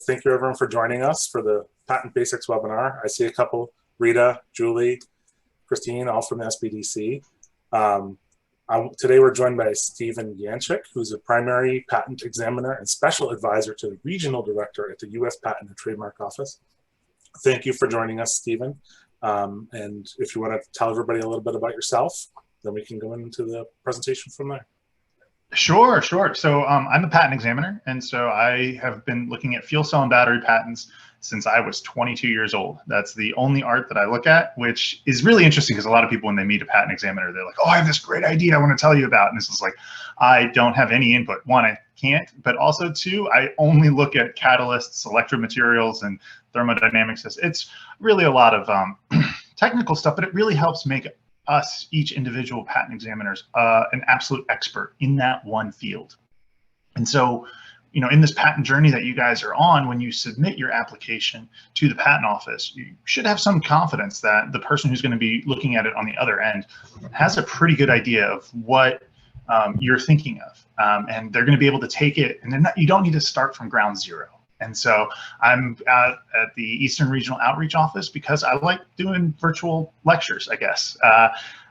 thank you everyone for joining us for the Patent Basics webinar. I see a couple, Rita, Julie, Christine, all from the SBDC. Today we're joined by Stephen Yanchik, who's a primary patent examiner and special advisor to the regional director at the US Patent and Trademark Office. Thank you for joining us, Stephen. And if you want to tell everybody a little bit about yourself, then we can go into the presentation from there. Sure. So I'm a patent examiner, and so I have been looking at fuel cell and battery patents since I was 22 years old. That's the only art that I look at, which is really interesting because a lot of people, when they meet a patent examiner, they're like, oh, I have this great idea I want to tell you about. And this is like, I don't have any input. One, I can't, but also two, I only look at catalysts, electromaterials, and thermodynamics. It's really a lot of technical stuff, but it really helps make us, each individual patent examiners, an absolute expert in that one field. And so, you know, in this patent journey that you guys are on, when you submit your application to the patent office, you should have some confidence that the person who's going to be looking at it on the other end has a pretty good idea of what you're thinking of. And they're going to be able to take it, and you don't need to start from ground zero. And so I'm at the Eastern Regional Outreach Office because I like doing virtual lectures, I guess.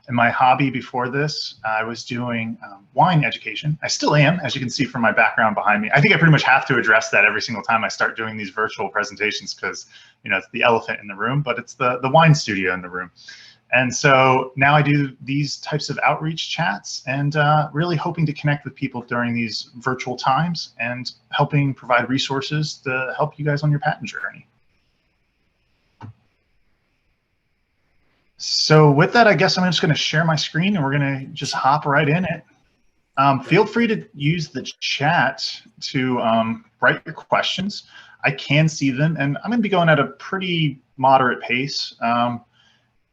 And my hobby before this, I was doing wine education. I still am, as you can see from my background behind me. I think I pretty much have to address that every single time I start doing these virtual presentations because, you know, it's the elephant in the room, but it's the wine studio in the room. And so now I do these types of outreach chats and really hoping to connect with people during these virtual times and helping provide resources to help you guys on your patent journey. So with that, I guess I'm just going to share my screen and we're going to just hop right in it. Feel free to use the chat to write your questions. I can see them, and I'm going to be going at a pretty moderate pace.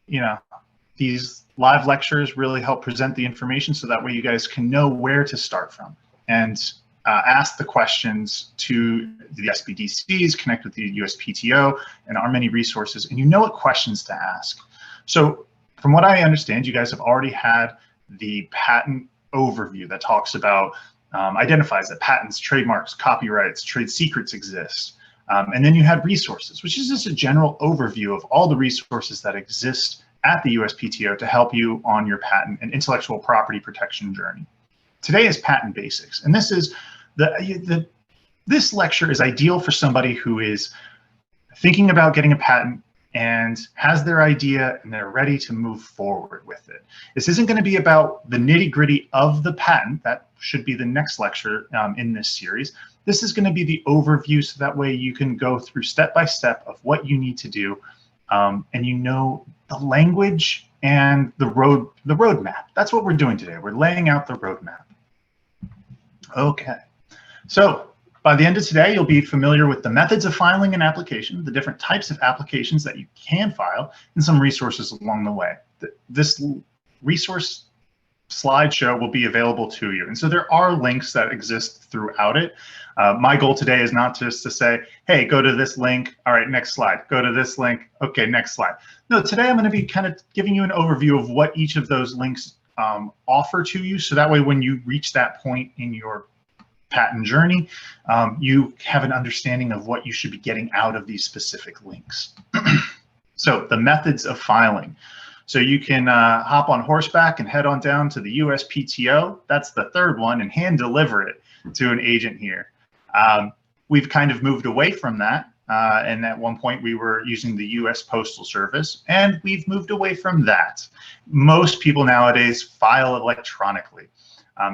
You know, these live lectures really help present the information so that way you guys can know where to start from and ask the questions to the SBDCs, connect with the USPTO and our many resources, and you know what questions to ask. So from what I understand, you guys have already had the patent overview that talks about, identifies that patents, trademarks, copyrights, trade secrets exist. And then you had resources, which is just a general overview of all the resources that exist at the USPTO to help you on your patent and intellectual property protection journey. Today is patent basics, and this is this lecture is ideal for somebody who is thinking about getting a patent and has their idea and they're ready to move forward with it. This isn't going to be about the nitty-gritty of the patent. That should be the next lecture in this series. This is going to be the overview, so that way you can go through step by step of what you need to do, and you know the language and the roadmap. That's what we're doing today. We're laying out the roadmap. Okay, so by the end of today, you'll be familiar with the methods of filing an application, the different types of applications that you can file, and some resources along the way. This resource slideshow will be available to you. And so there are links that exist throughout it. My goal today is not just to say, hey, go to this link. All right, next slide. Go to this link. Okay, next slide. No, today I'm going to be kind of giving you an overview of what each of those links offer to you. So that way, when you reach that point in your patent journey, you have an understanding of what you should be getting out of these specific links. So the methods of filing. So you can hop on horseback and head on down to the USPTO. That's the third one, and hand deliver it to an agent here. We've kind of moved away from that. And at one point we were using the US Postal Service, and we've moved away from that. Most people nowadays file electronically.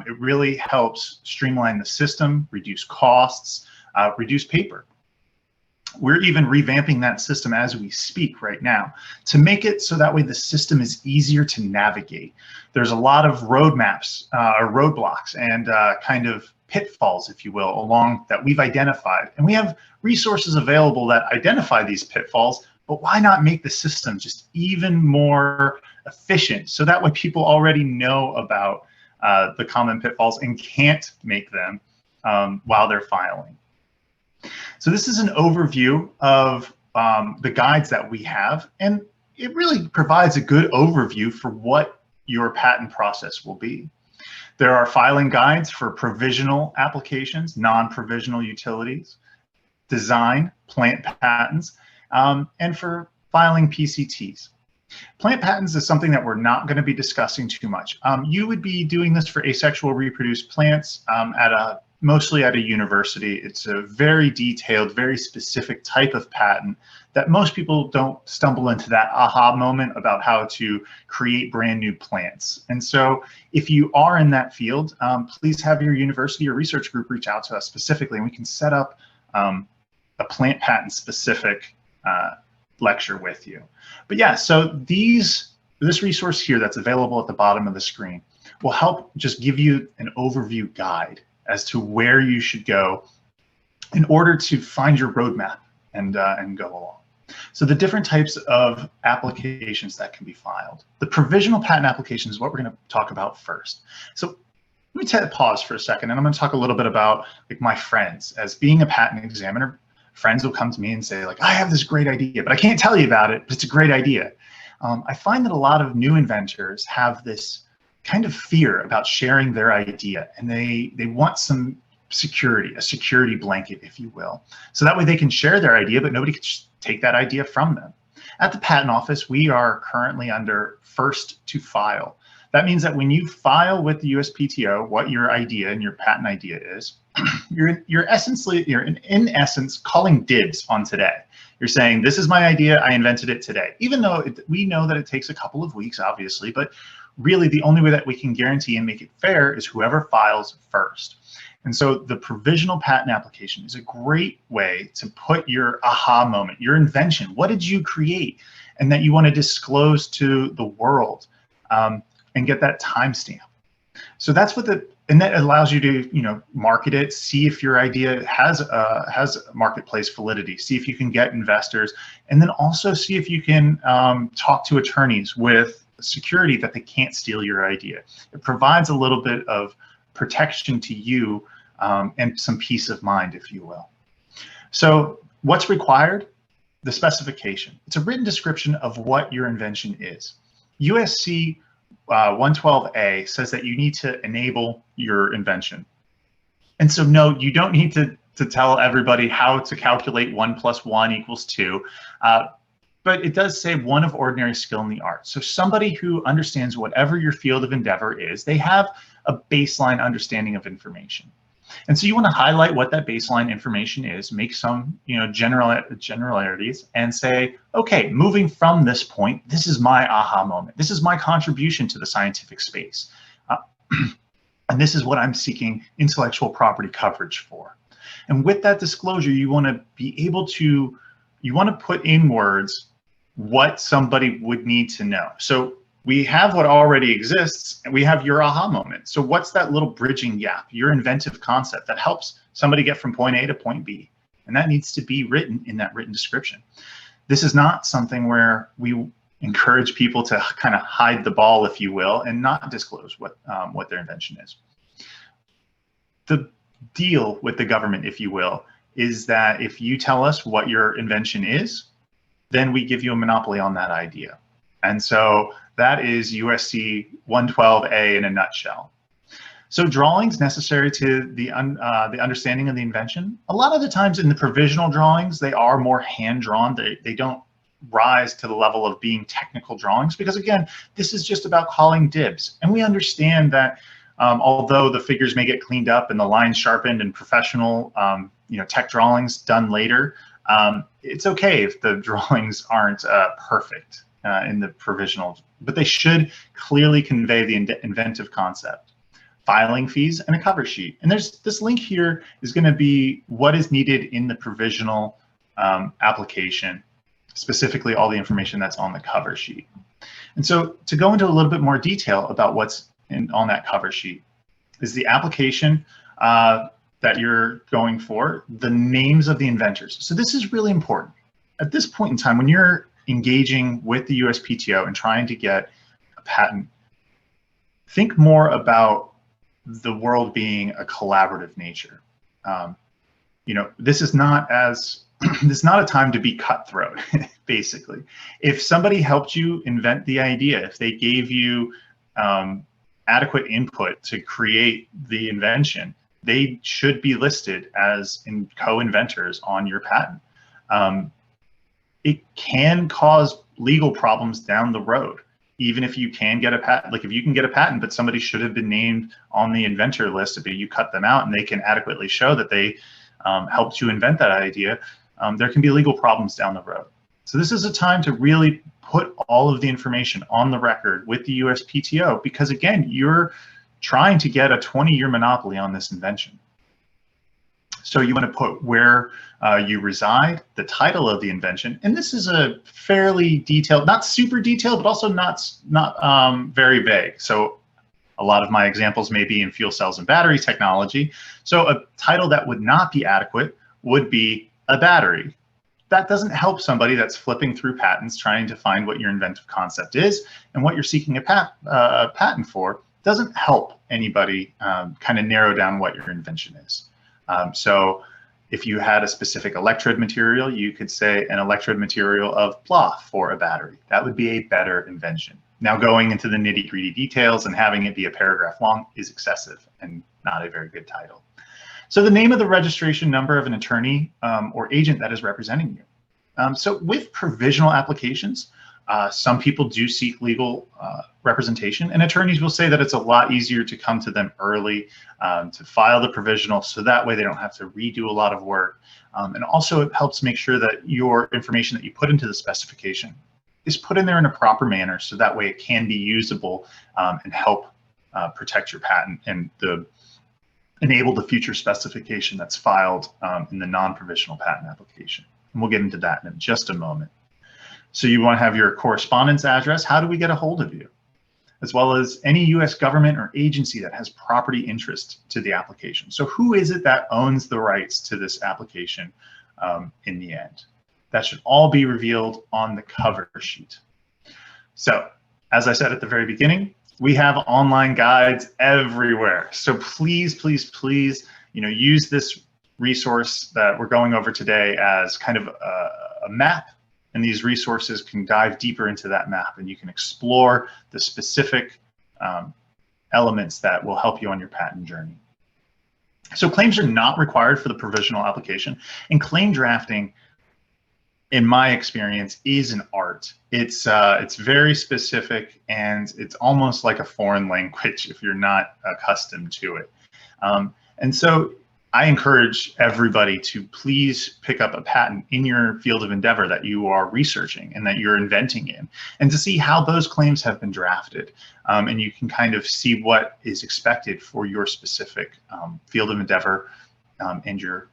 It really helps streamline the system, reduce costs, reduce paper. We're even revamping that system as we speak right now to make it so that way the system is easier to navigate. There's a lot of roadmaps or roadblocks and kind of pitfalls, if you will, along that we've identified. And we have resources available that identify these pitfalls, but why not make the system just even more efficient so that way people already know about the common pitfalls and can't make them while they're filing. So this is an overview of the guides that we have, and it really provides a good overview for what your patent process will be. There are filing guides for provisional applications, non-provisional utilities, design, plant patents, and for filing PCTs. Plant patents is something that we're not going to be discussing too much. You would be doing this for asexual reproduced plants mostly at a university. It's a very detailed, very specific type of patent that most people don't stumble into that aha moment about how to create brand new plants. And so if you are in that field, please have your university or research group reach out to us specifically, and we can set up a plant patent specific lecture with you. But yeah, so this resource here that's available at the bottom of the screen will help just give you an overview guide as to where you should go in order to find your roadmap and go along. So the different types of applications that can be filed. The provisional patent application is what we're going to talk about first. So let me take a pause for a second, and I'm going to talk a little bit about like my friends. As being a patent examiner, friends will come to me and say, like, I have this great idea, but I can't tell you about it, but it's a great idea. I find that a lot of new inventors have this kind of fear about sharing their idea, and they want some security, a security blanket, if you will. So that way they can share their idea, but nobody can take that idea from them. At the Patent Office, we are currently under first to file. That means that when you file with the USPTO what your idea and your patent idea is, you're in essence calling dibs on today. You're saying, this is my idea, I invented it today. Even though we know that it takes a couple of weeks, obviously, but really the only way that we can guarantee and make it fair is whoever files first. And so the provisional patent application is a great way to put your aha moment, your invention, what did you create, and that you want to disclose to the world and get that timestamp. So that's what and that allows you to, market it, see if your idea has marketplace validity, see if you can get investors, and then also see if you can talk to attorneys with security that they can't steal your idea. It provides a little bit of protection to you and some peace of mind, if you will. So what's required? The specification. It's a written description of what your invention is. USC 112A says that you need to enable your invention. And so no, you don't need to tell everybody how to calculate 1 + 1 = 2. But it does say one of ordinary skill in the art. So somebody who understands whatever your field of endeavor is, they have a baseline understanding of information. And so you want to highlight what that baseline information is, make some generalities, and say, okay, moving from this point, this is my aha moment. This is my contribution to the scientific space. And this is what I'm seeking intellectual property coverage for. And with that disclosure, you want to be able to, put in words what somebody would need to know. So we have what already exists, and we have your aha moment. So what's that little bridging gap, your inventive concept that helps somebody get from point A to point B? And that needs to be written in that written description. This is not something where we encourage people to kind of hide the ball, if you will, and not disclose what their invention is. The deal with the government, if you will, is that if you tell us what your invention is, then we give you a monopoly on that idea. And so that is USC 112A in a nutshell. So drawings necessary to the understanding of the invention. A lot of the times in the provisional drawings, they are more hand-drawn. They don't rise to the level of being technical drawings because, again, this is just about calling dibs. And we understand that although the figures may get cleaned up and the lines sharpened and professional tech drawings done later, it's okay if the drawings aren't perfect in the provisional, but they should clearly convey the inventive concept. Filing fees and a cover sheet. And there's this link here is going to be what is needed in the provisional application, specifically all the information that's on the cover sheet. And so to go into a little bit more detail about what's on that cover sheet is the application that you're going for, the names of the inventors. So this is really important. At this point in time, when you're engaging with the USPTO and trying to get a patent, think more about the world being a collaborative nature. This is not a time to be cutthroat, basically. If somebody helped you invent the idea, if they gave you adequate input to create the invention, they should be listed as co-inventors on your patent. It can cause legal problems down the road. Even if you can get a patent, like if you can get a patent, but somebody should have been named on the inventor list, but you cut them out and they can adequately show that they helped you invent that idea, there can be legal problems down the road. So this is a time to really put all of the information on the record with the USPTO, because again, you're trying to get a 20-year monopoly on this invention. So you want to put where you reside, the title of the invention, and this is a fairly detailed, not super detailed, but also not very vague. So a lot of my examples may be in fuel cells and battery technology. So a title that would not be adequate would be a battery. That doesn't help somebody that's flipping through patents trying to find what your inventive concept is and what you're seeking a patent for. Doesn't help anybody kind of narrow down what your invention is. So if you had a specific electrode material, you could say an electrode material of blah for a battery. That would be a better invention. Now going into the nitty-gritty details and having it be a paragraph long is excessive and not a very good title. So the name of the registration number of an attorney or agent that is representing you. So with provisional applications, some people do seek legal representation, and attorneys will say that it's a lot easier to come to them early to file the provisional, so that way they don't have to redo a lot of work. And also it helps make sure that your information that you put into the specification is put in there in a proper manner, so that way it can be usable and help protect your patent and enable the future specification that's filed in the non-provisional patent application. And we'll get into that in just a moment. So you want to have your correspondence address. How do we get a hold of you? As well as any US government or agency that has property interest to the application. So who is it that owns the rights to this application in the end? That should all be revealed on the cover sheet. So as I said at the very beginning, we have online guides everywhere. So please, please, please, use this resource that we're going over today as kind of a map. And these resources can dive deeper into that map, and you can explore the specific elements that will help you on your patent journey. So claims are not required for the provisional application, and claim drafting, in my experience, is an art. It's very specific, and it's almost like a foreign language if you're not accustomed to it. And so I encourage everybody to please pick up a patent in your field of endeavor that you are researching and that you're inventing in, and to see how those claims have been drafted. And you can kind of see what is expected for your specific field of endeavor and your,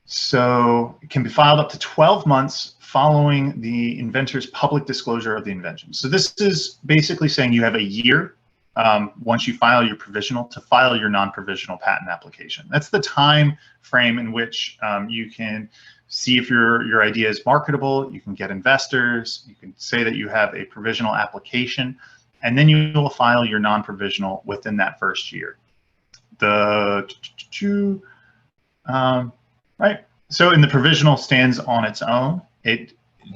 So it can be filed up to 12 months following the inventor's public disclosure of the invention. So this is basically saying you have a year once you file your provisional to file your non-provisional patent application. That's the time frame in which you can see if your idea is marketable, you can get investors, you can say that you have a provisional application, and then you will file your non-provisional within that first year. Right. So in the provisional stands on its own.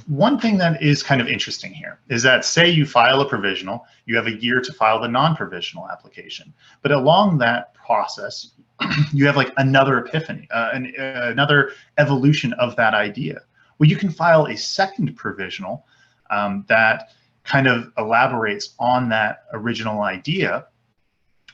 One thing that is kind of interesting here is that, say you file a provisional, you have a year to file the non-provisional application. But along that process, you have like another epiphany, another evolution of that idea. Well, you can file a second provisional that kind of elaborates on that original idea,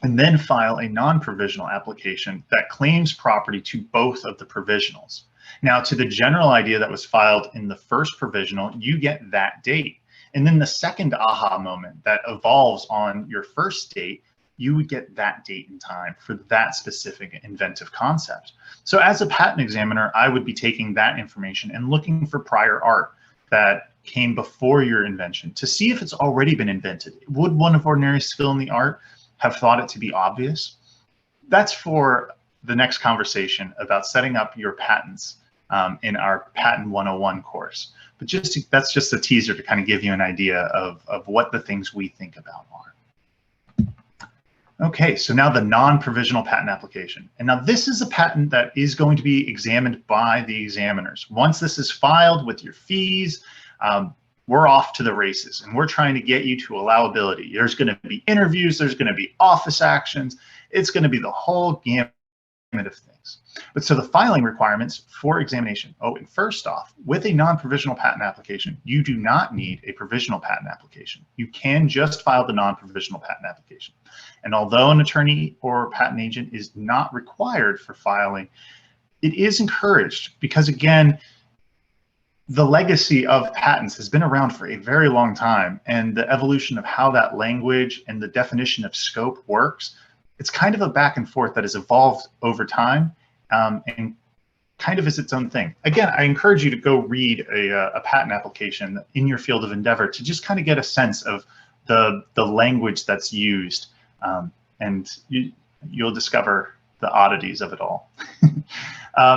and then file a non-provisional application that claims property to both of the provisionals. Now, to the general idea that was filed in the first provisional, you get that date. And then the second aha moment that evolves on your first date, you would get that date and time for that specific inventive concept. So as a patent examiner, I would be taking that information and looking for prior art that came before your invention to see if it's already been invented. Would one of ordinary skill in the art have thought it to be obvious? That's for the next conversation about setting up your patents in our Patent 101 course. But that's just a teaser to kind of give you an idea of what the things we think about are. Okay, so now the non-provisional patent application. And now this is a patent that is going to be examined by the examiners. Once this is filed with your fees, we're off to the races, and we're trying to get you to allowability. There's going to be interviews, there's going to be office actions. It's going to be the whole gamut of things. But so the filing requirements for examination. Oh, and first off, with a non-provisional patent application, you do not need a provisional patent application. You can just file the non-provisional patent application. And although an attorney or patent agent is not required for filing, it is encouraged because, again, the legacy of patents has been around for a very long time, and the evolution of how that language and the definition of scope works, it's kind of a back and forth that has evolved over time, and kind of is its own thing. Again, I encourage you to go read a patent application in your field of endeavor to just kind of get a sense of the language that's used, and you'll discover the oddities of it all.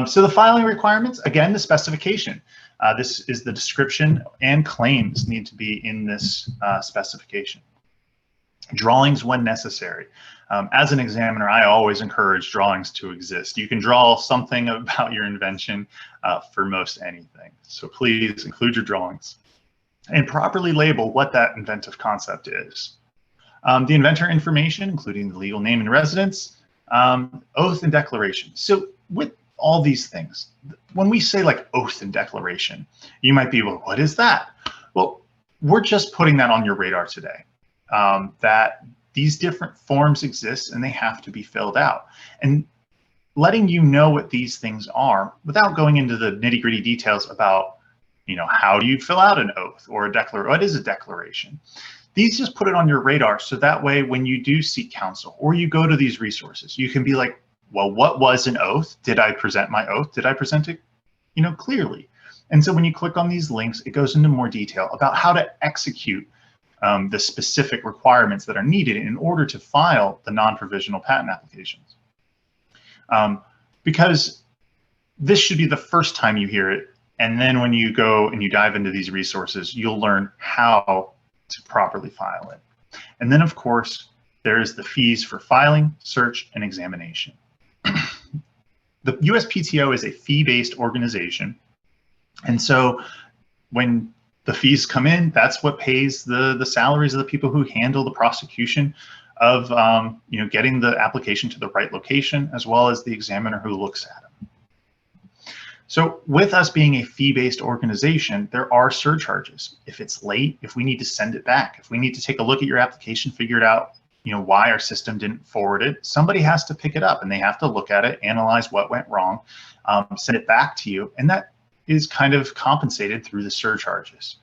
So the filing requirements, again, the specification. This is the description, and claims need to be in this specification. Drawings when necessary. As an examiner, I always encourage drawings to exist. You can draw something about your invention for most anything. So please include your drawings and properly label what that inventive concept is. The inventor information, including the legal name and residence, oath and declaration. So with all these things, when we say like oath and declaration, you might be, well, what is that? Well, we're just putting that on your radar today, that these different forms exist and they have to be filled out, and letting you know what these things are without going into the nitty-gritty details about, how do you fill out an oath or a declaration? What is a declaration? These just put it on your radar, so that way when you do seek counsel or you go to these resources, you can be like, well, what was an oath? Did I present my oath? Did I present it, clearly? And so when you click on these links, it goes into more detail about how to execute the specific requirements that are needed in order to file the non-provisional patent applications. Because this should be the first time you hear it. And then when you go and you dive into these resources, you'll learn how to properly file it. And then, of course, there's the fees for filing, search, and examination. The USPTO is a fee-based organization. And so when the fees come in, that's what pays the salaries of the people who handle the prosecution of getting the application to the right location, as well as the examiner who looks at it. So with us being a fee-based organization, there are surcharges. If it's late, if we need to send it back, if we need to take a look at your application, figure it out, why our system didn't forward it, somebody has to pick it up and they have to look at it, analyze what went wrong, send it back to you, and that is kind of compensated through the surcharges.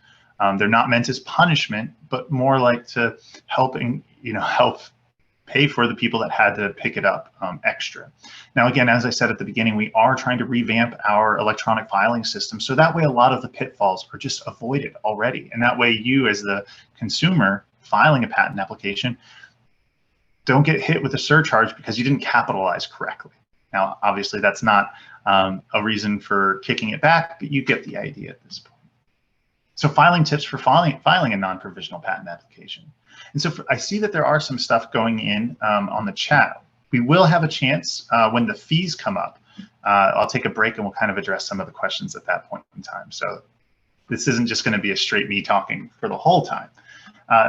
They're not meant as punishment, but more like to help pay for the people that had to pick it up extra. Now, again, as I said at the beginning, we are trying to revamp our electronic filing system, so that way a lot of the pitfalls are just avoided already, and that way you, as the consumer filing a patent application, don't get hit with a surcharge because you didn't capitalize correctly. Now, obviously, that's not a reason for kicking it back, but you get the idea at this point. So filing tips for filing a non-provisional patent application. And so I see that there are some stuff going in on the chat. We will have a chance when the fees come up. I'll take a break and we'll kind of address some of the questions at that point in time. So this isn't just going to be a straight me talking for the whole time.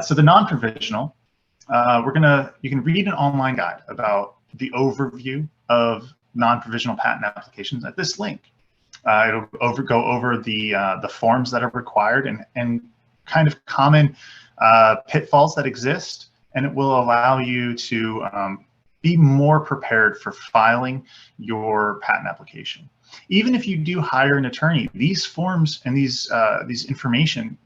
So the non-provisional, you can read an online guide about the overview of non-provisional patent applications at this link. It'll go over the forms that are required and kind of common pitfalls that exist, and it will allow you to be more prepared for filing your patent application. Even if you do hire an attorney, these forms and this information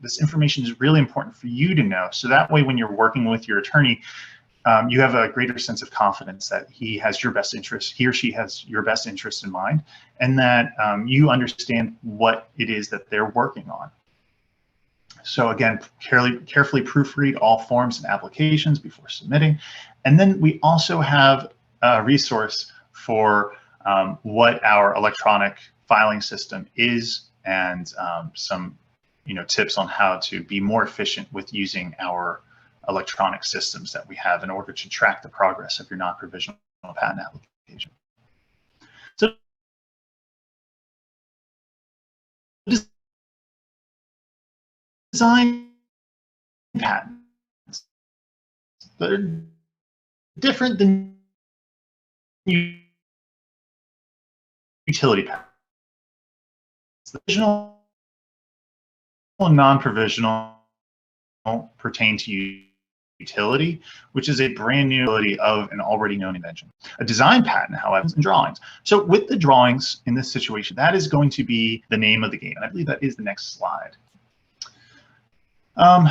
is really important for you to know. So that way, when you're working with your attorney, you have a greater sense of confidence that he has your best interest, he or she has your best interest in mind, and that you understand what it is that they're working on. So again, carefully proofread all forms and applications before submitting. And then we also have a resource for what our electronic filing system is, and some tips on how to be more efficient with using our electronic systems that we have in order to track the progress of your non-provisional patent application. So design patents, they're different than utility patents. The provisional and non-provisional pertain to utility, which is a brand new utility of an already known invention. A design patent, however, is in drawings. So with the drawings in this situation, that is going to be the name of the game. And I believe that is the next slide. Well,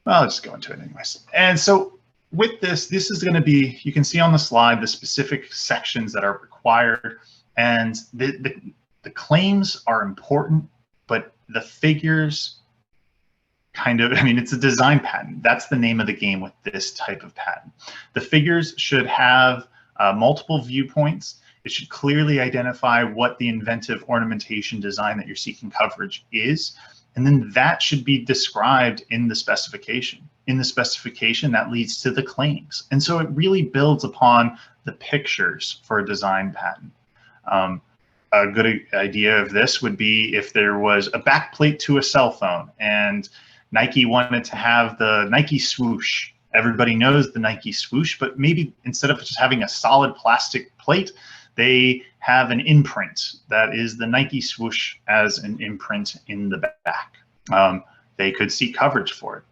I'll just go into it anyways. And so with this is going to be, you can see on the slide the specific sections that are required, and the claims are important, but the figures kind of, I mean, it's a design patent. That's the name of the game with this type of patent. The figures should have multiple viewpoints. It should clearly identify what the inventive ornamentation design that you're seeking coverage is. And then that should be described in the specification. In the specification, that leads to the claims. And so it really builds upon the pictures for a design patent. A good idea of this would be if there was a backplate to a cell phone and Nike wanted to have the Nike swoosh. Everybody knows the Nike swoosh, but maybe instead of just having a solid plastic plate, they have an imprint that is the Nike swoosh as an imprint in the back. They could seek coverage for it.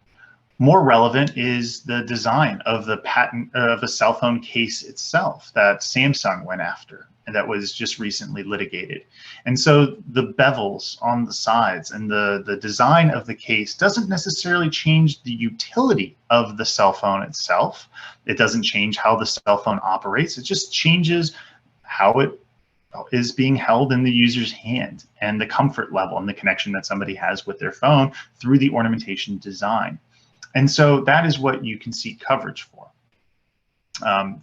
More relevant is the design of the patent of a cell phone case itself that Samsung went after, and that was just recently litigated. And so the bevels on the sides and the design of the case doesn't necessarily change the utility of the cell phone itself. It doesn't change how the cell phone operates. It just changes how it is being held in the user's hand and the comfort level and the connection that somebody has with their phone through the ornamentation design. And so that is what you can seek coverage for.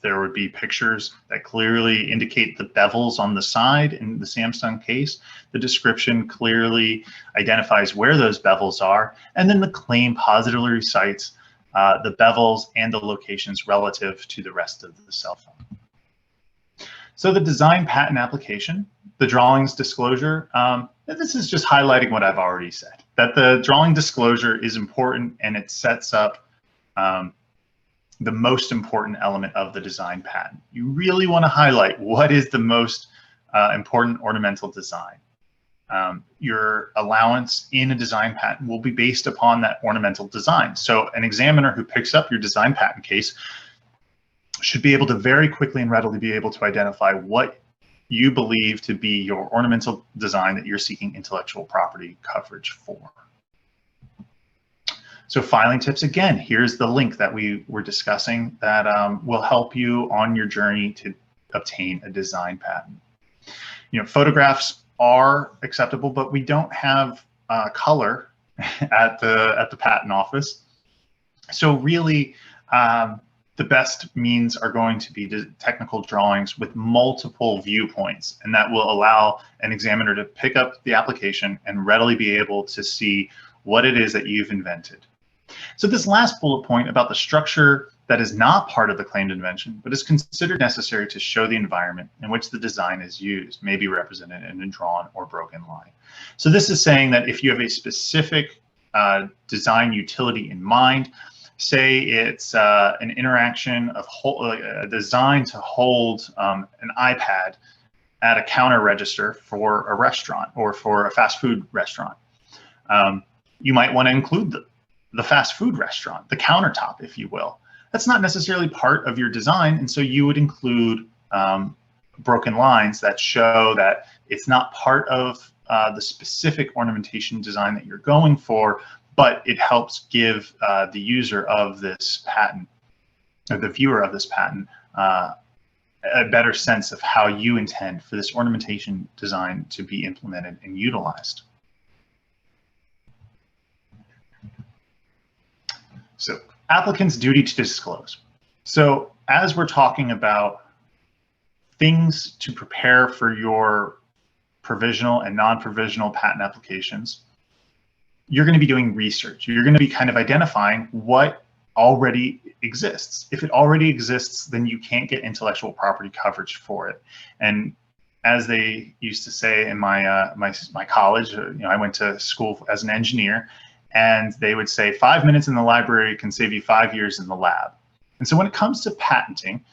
There would be pictures that clearly indicate the bevels on the side in the Samsung case. The description clearly identifies where those bevels are, and then the claim positively recites the bevels and the locations relative to the rest of the cell phone. So the design patent application, the drawings disclosure, this is just highlighting what I've already said, that the drawing disclosure is important and it sets up the most important element of the design patent. You really want to highlight what is the most important ornamental design. Your allowance in a design patent will be based upon that ornamental design. So an examiner who picks up your design patent case should be able to very quickly and readily be able to identify what you believe to be your ornamental design that you're seeking intellectual property coverage for. So filing tips, again, here's the link that we were discussing that will help you on your journey to obtain a design patent. You know, photographs are acceptable, but we don't have color at the patent office. So really, the best means are going to be technical drawings with multiple viewpoints, and that will allow an examiner to pick up the application and readily be able to see what it is that you've invented. So this last bullet point about the structure that is not part of the claimed invention, but is considered necessary to show the environment in which the design is used, may be represented in a drawn or broken line. So this is saying that if you have a specific design utility in mind, say it's an interaction of designed to hold an iPad at a counter register for a restaurant or for a fast food restaurant. You might want to include the fast food restaurant, the countertop, if you will. That's not necessarily part of your design, and so you would include broken lines that show that it's not part of the specific ornamentation design that you're going for, but it helps give the user of this patent, or the viewer of this patent, a better sense of how you intend for this ornamentation design to be implemented and utilized. So, applicant's duty to disclose. So, as we're talking about things to prepare for your provisional and non-provisional patent applications, you're going to be doing research. You're going to be kind of identifying what already exists. If it already exists, then you can't get intellectual property coverage for it. And as they used to say in my my college, I went to school as an engineer, and they would say 5 minutes in the library can save you 5 years in the lab. And so when it comes to patenting,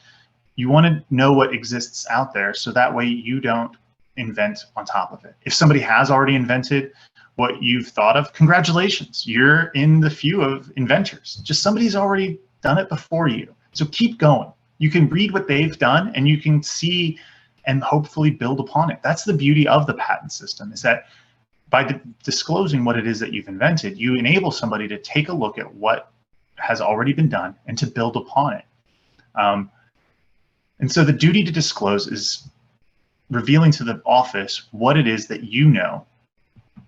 You want to know what exists out there so that way you don't invent on top of it. If somebody has already invented what you've thought of, congratulations, you're in the few of inventors. Just somebody's already done it before you. So keep going. You can read what they've done and you can see and hopefully build upon it. That's the beauty of the patent system, is that by disclosing what it is that you've invented, you enable somebody to take a look at what has already been done and to build upon it. And so the duty to disclose is revealing to the office what it is that you know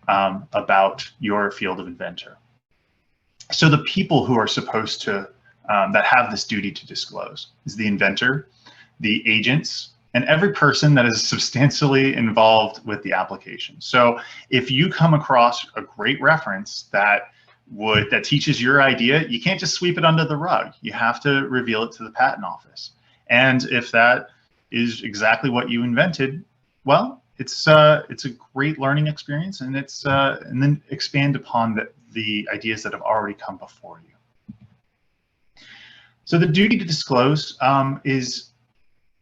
about your field of inventor. So the people who are supposed to, that have this duty to disclose is the inventor, the agents, and every person that is substantially involved with the application. So if you come across a great reference that teaches your idea, you can't just sweep it under the rug. You have to reveal it to the patent office. And if that is exactly what you invented, well, it's a great learning experience, and and then expand upon the ideas that have already come before you. So the duty to disclose is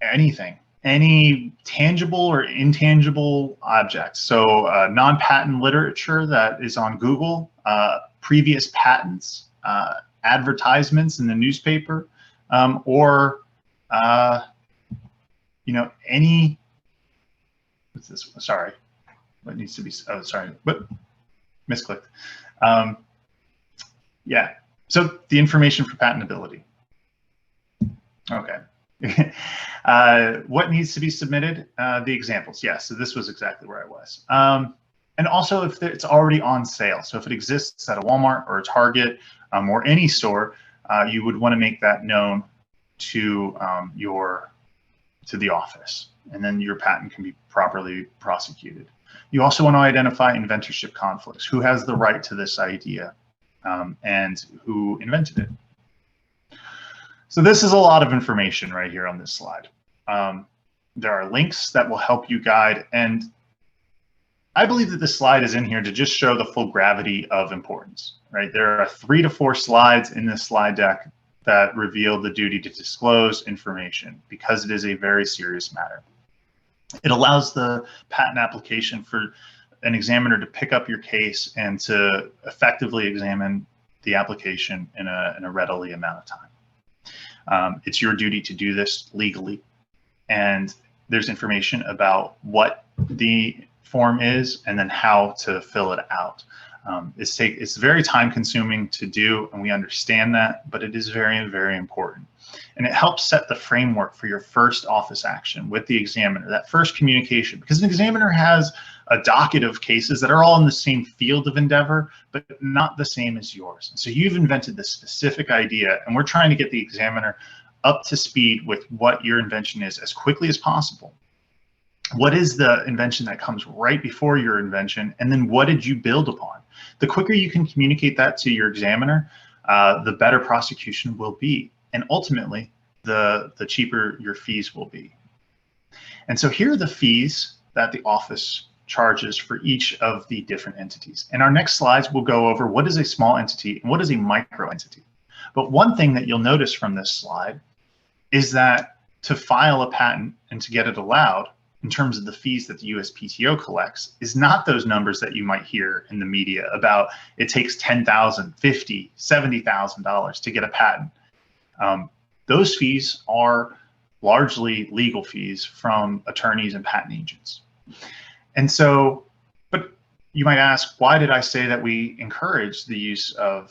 anything, any tangible or intangible objects. So non-patent literature that is on Google, previous patents, advertisements in the newspaper, or any, what's this? Sorry, what needs to be, oh, sorry, but misclicked. Yeah, so the information for patentability. Okay. What needs to be submitted? The examples, yes, so this was exactly where I was. And also if it's already on sale. So if it exists at a Walmart or a Target or any store, you would want to make that known to the office, and then your patent can be properly prosecuted. You also want to identify inventorship conflicts. Who has the right to this idea and who invented it? So this is a lot of information right here on this slide. There are links that will help you guide, and I believe that this slide is in here to just show the full gravity of importance, right? There are 3 to 4 slides in this slide deck that reveal the duty to disclose information because it is a very serious matter. It allows the patent application for an examiner to pick up your case and to effectively examine the application in a readily amount of time. It's your duty to do this legally, and there's information about what the form is and then how to fill it out. It's very time consuming to do, and we understand that, but it is very, very important. And it helps set the framework for your first office action with the examiner, that first communication, because an examiner has a docket of cases that are all in the same field of endeavor, but not the same as yours. So you've invented this specific idea, and we're trying to get the examiner up to speed with what your invention is as quickly as possible. What is the invention that comes right before your invention, and then what did you build upon? The quicker you can communicate that to your examiner, the better prosecution will be, and ultimately the cheaper your fees will be. And so here are the fees that the office charges for each of the different entities. In our next slides, we'll go over what is a small entity and what is a micro entity. But one thing that you'll notice from this slide is that to file a patent and to get it allowed, in terms of the fees that the USPTO collects, is not those numbers that you might hear in the media about it takes $10,000, $50,000, $70,000 to get a patent. Those fees are largely legal fees from attorneys and patent agents. And so, but you might ask, why did I say that we encourage the use of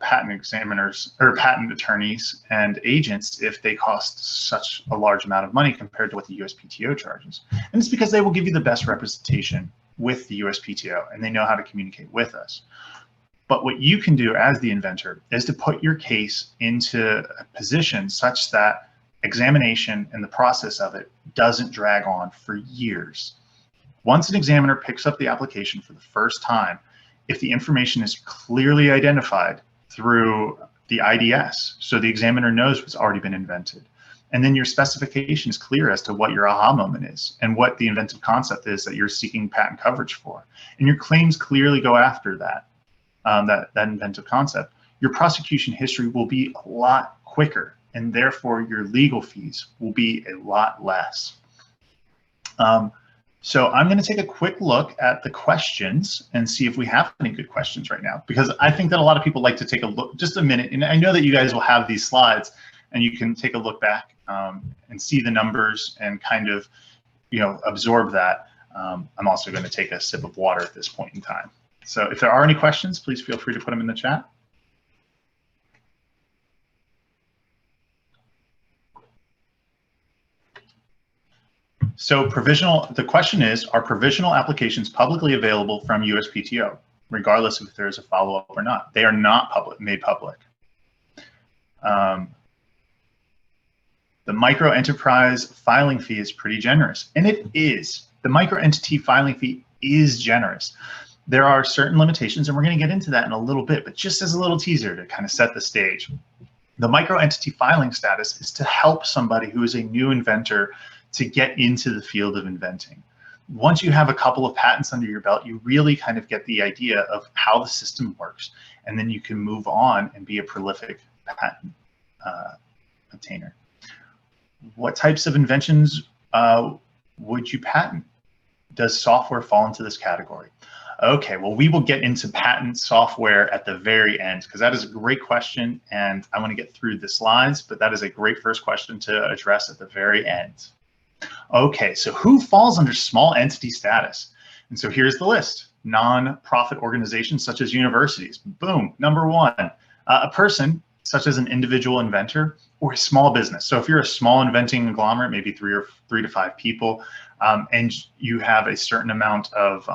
patent examiners or patent attorneys and agents if they cost such a large amount of money compared to what the USPTO charges? And it's because they will give you the best representation with the USPTO, and they know how to communicate with us. But what you can do as the inventor is to put your case into a position such that examination and the process of it doesn't drag on for years. Once an examiner picks up the application for the first time, if the information is clearly identified through the IDS, so the examiner knows what's already been invented, and then your specification is clear as to what your aha moment is and what the inventive concept is that you're seeking patent coverage for, and your claims clearly go after that, that inventive concept, your prosecution history will be a lot quicker and therefore your legal fees will be a lot less. So I'm going to take a quick look at the questions and see if we have any good questions right now, because I think that a lot of people like to take a look, just a minute, and I know that you guys will have these slides and you can take a look back and see the numbers and kind of, absorb that. I'm also going to take a sip of water at this point in time. So if there are any questions, please feel free to put them in the chat. So the question is, are provisional applications publicly available from USPTO, regardless of if there is a follow-up or not? They are not made public. The micro enterprise filing fee is pretty generous, and it is. The micro entity filing fee is generous. There are certain limitations, and we're going to get into that in a little bit, but just as a little teaser to kind of set the stage. The micro entity filing status is to help somebody who is a new inventor to get into the field of inventing. Once you have a couple of patents under your belt, you really kind of get the idea of how the system works, and then you can move on and be a prolific patent obtainer. What types of inventions would you patent? Does software fall into this category? Okay, well, we will get into patent software at the very end, because that is a great question, and I want to get through the slides, but that is a great first question to address at the very end. Okay, so who falls under small entity status? And so here's the list. Non-profit organizations such as universities. Boom, number one. A person such as an individual inventor or a small business. So if you're a small inventing conglomerate, maybe three to five people, and you have a certain amount of,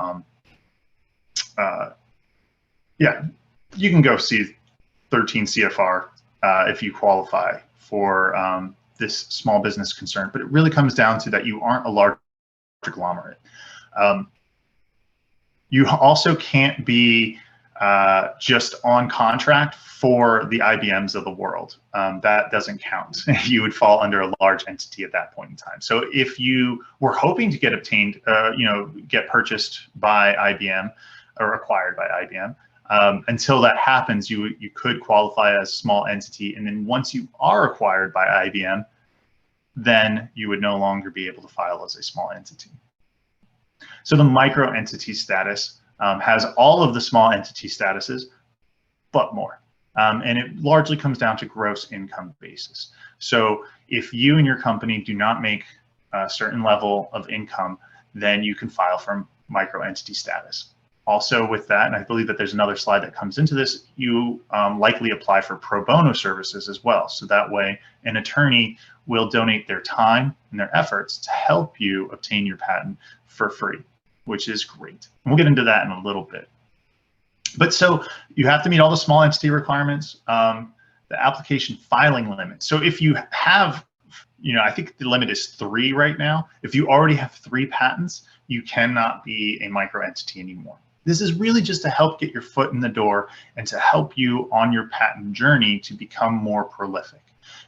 you can go see 13 CFR if you qualify for this small business concern, but it really comes down to that you aren't a large conglomerate. You also can't be just on contract for the IBMs of the world. That doesn't count. You would fall under a large entity at that point in time. So if you were hoping to get obtained, get purchased by IBM or acquired by IBM, until that happens, you could qualify as small entity. And then once you are acquired by IBM, then you would no longer be able to file as a small entity. So the micro entity status has all of the small entity statuses, but more. And it largely comes down to gross income basis. So if you and your company do not make a certain level of income, then you can file for micro entity status. Also with that, and I believe that there's another slide that comes into this, you likely apply for pro bono services as well. So that way an attorney will donate their time and their efforts to help you obtain your patent for free, which is great. And we'll get into that in a little bit. But so you have to meet all the small entity requirements, the application filing limit. So if you have, I think the limit is 3 right now. If you already have 3 patents, you cannot be a micro entity anymore. This is really just to help get your foot in the door and to help you on your patent journey to become more prolific.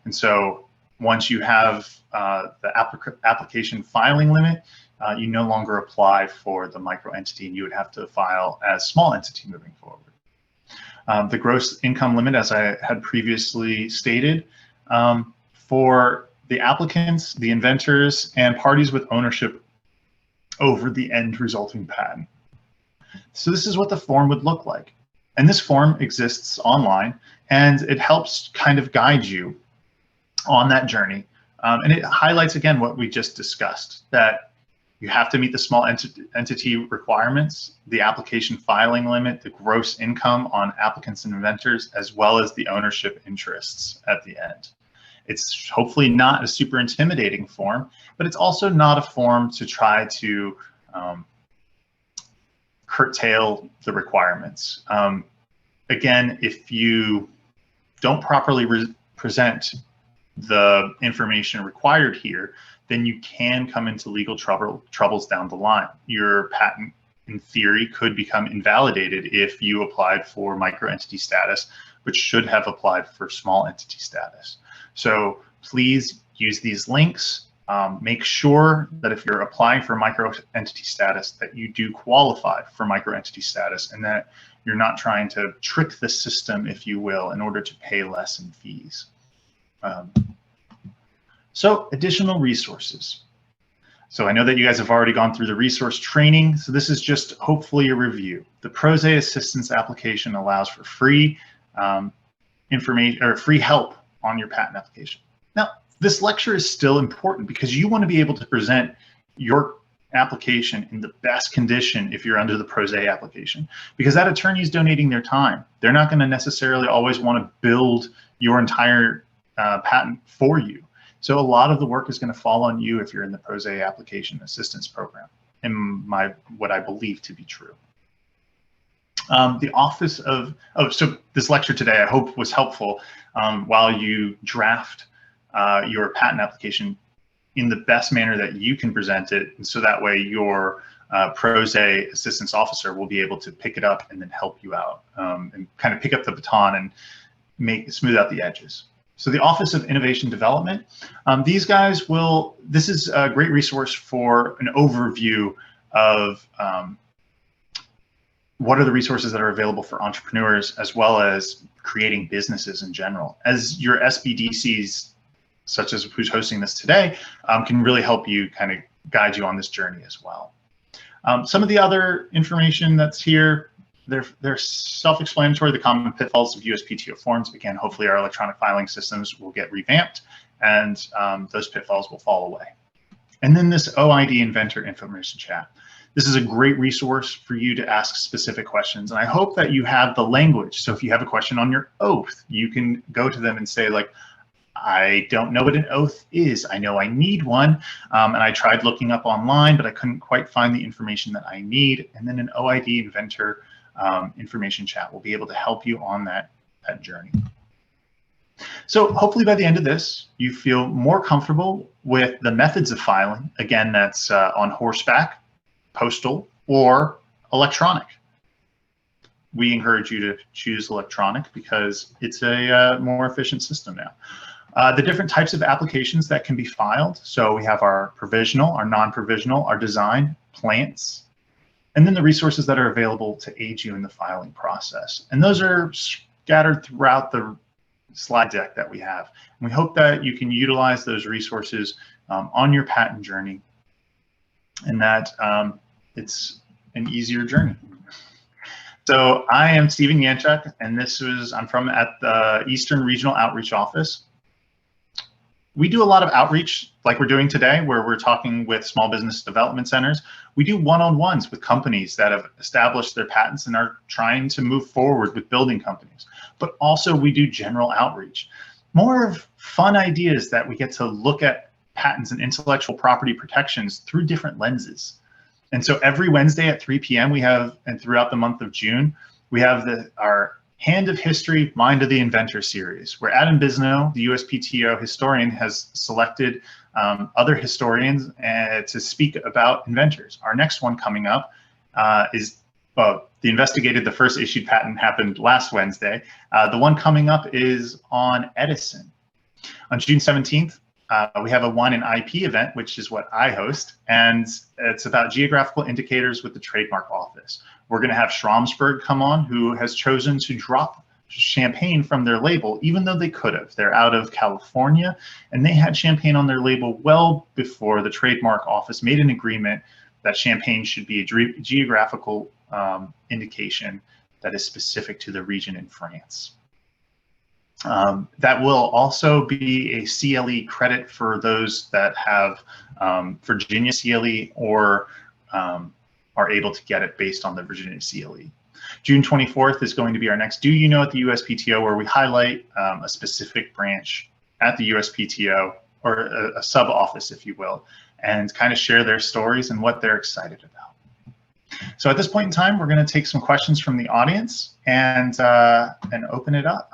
And so once you have the application filing limit, you no longer apply for the micro entity, and you would have to file as small entity moving forward. The gross income limit, as I had previously stated, for the applicants, the inventors, and parties with ownership over the end resulting patent. So this is what the form would look like. And this form exists online, and it helps kind of guide you on that journey. And it highlights, again, what we just discussed, that you have to meet the small entity requirements, the application filing limit, the gross income on applicants and inventors, as well as the ownership interests at the end. It's hopefully not a super intimidating form, but it's also not a form to try to curtail the requirements. Again, if you don't properly present the information required here, then you can come into legal troubles down the line. Your patent, in theory, could become invalidated if you applied for microentity status, but should have applied for small entity status. So please use these links. Make sure that if you're applying for microentity status, that you do qualify for microentity status, and that you're not trying to trick the system, if you will, in order to pay less in fees. So additional resources. So I know that you guys have already gone through the resource training, so this is just hopefully a review. The Prose Assistance application allows for free information or free help on your patent application. Now, this lecture is still important because you want to be able to present your application in the best condition if you're under the Prose application, because that attorney is donating their time. They're not going to necessarily always want to build your entire patent for you. So a lot of the work is going to fall on you if you're in the Prose Application Assistance Program, in what I believe to be true. The Office of, so this lecture today I hope was helpful while you draft your patent application in the best manner that you can present it, and so that way your Prose Assistance Officer will be able to pick it up and then help you out and kind of pick up the baton and smooth out the edges. So the Office of Innovation Development, these guys will, this is a great resource for an overview of what are the resources that are available for entrepreneurs, as well as creating businesses in general. As your SBDCs, such as who's hosting this today, can really help you kind of guide you on this journey as well. Some of the other information that's here, they're self-explanatory. The common pitfalls of USPTO forms. Again, hopefully our electronic filing systems will get revamped and those pitfalls will fall away. And then this OID Inventor Information Chat. This is a great resource for you to ask specific questions. And I hope that you have the language. So if you have a question on your oath, you can go to them and say, like, I don't know what an oath is. I know I need one. And I tried looking up online, but I couldn't quite find the information that I need. And then an OID Inventor information chat will be able to help you on that journey. So hopefully by the end of this, you feel more comfortable with the methods of filing. Again, that's on horseback, postal, or electronic. We encourage you to choose electronic because it's a more efficient system now. The different types of applications that can be filed. So we have our provisional, our non-provisional, our design, plants, and then the resources that are available to aid you in the filing process. And those are scattered throughout the slide deck that we have. And we hope that you can utilize those resources on your patent journey, and that it's an easier journey. So I am Stephen Yanchuk, and I'm from at the Eastern Regional Outreach Office. We do a lot of outreach like we're doing today, where we're talking with small business development centers. We do one-on-ones with companies that have established their patents and are trying to move forward with building companies. But also we do general outreach, more of fun ideas that we get to look at patents and intellectual property protections through different lenses. And so every Wednesday at 3 p.m. we have, and throughout the month of June, we have our Hand of History, Mind of the Inventor series, where Adam Bisno, the USPTO historian, has selected other historians to speak about inventors. Our next one coming up is, the investigated, the first issued patent happened last Wednesday. The one coming up is on Edison. On June 17th, we have a wine and IP event, which is what I host, and it's about geographical indicators with the Trademark Office. We're going to have Schramsberg come on, who has chosen to drop champagne from their label, even though they could have. They're out of California, and they had champagne on their label well before the Trademark Office made an agreement that champagne should be a geographical indication that is specific to the region in France. That will also be a CLE credit for those that have Virginia CLE or are able to get it based on the Virginia CLE. June 24th is going to be our next Do You Know at the USPTO, where we highlight a specific branch at the USPTO, or a sub-office, if you will, and kind of share their stories and what they're excited about. So at this point in time, we're going to take some questions from the audience and open it up.